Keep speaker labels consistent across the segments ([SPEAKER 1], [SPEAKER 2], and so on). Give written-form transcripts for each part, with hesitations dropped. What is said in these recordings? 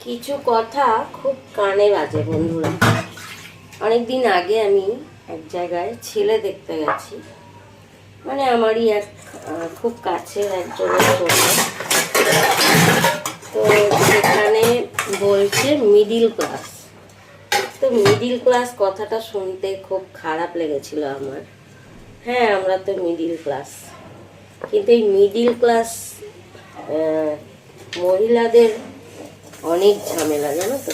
[SPEAKER 1] কিছু কথা খুব কানে বাজে বন্ধুরা। অনেকদিন আগে আমি এক জায়গায় ছেলে দেখতে গেছি, মানে আমারই এক খুব কাছের একজনের জন্য। তো সেখানে বলছে মিডিল ক্লাস। তো মিডিল ক্লাস কথাটা শুনতে খুব খারাপ লেগেছিল আমার। হ্যাঁ, আমরা তো মিডিল ক্লাস, কিন্তু এই মিডিল ক্লাস মহিলাদের অনেক ঝামেলা, জানো তো।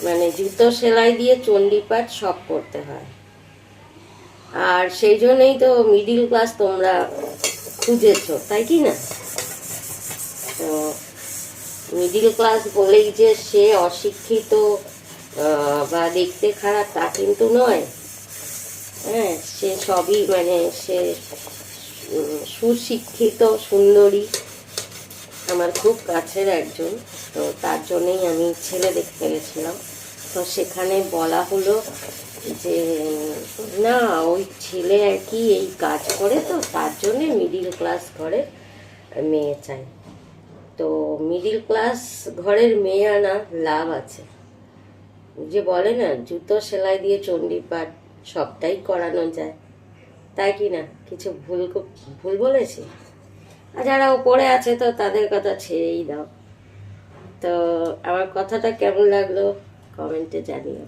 [SPEAKER 1] মানে জুতো সেলাই দিয়ে চণ্ডীপাঠ সব করতে হয়, আর সেই জন্যই তো মিডিল ক্লাস তোমরা খুঁজেছো, তাই কি না? তো মিডিল ক্লাস বলেই যে সে অশিক্ষিত বা দেখতে খারাপ তা কিন্তু নয়। হ্যাঁ, সে সবই মানে সে সুশিক্ষিত সুন্দরী, আমার খুব কাছের একজন। তো তার জন্যই আমি ছেলে দেখতে গেছিলাম। তো সেখানে বলা হলো যে না, ওই ছেলে আর কি এই কাজ করে, তো তার জন্যে মিডিল ক্লাস ঘরের মেয়ে চাই। তো মিডিল ক্লাস ঘরের মেয়ে আনা লাভ আছে, যে বলে না জুতো সেলাই দিয়ে চণ্ডীপাঠ সবটাই করানো যায়, তাই কি না? কিছু ভুল বলেছি? আর যারা উপরে আছে তো তাদের কথা ছেড়েই দাও। তো আমার কথাটা কেমন লাগলো কমেন্টে জানিও।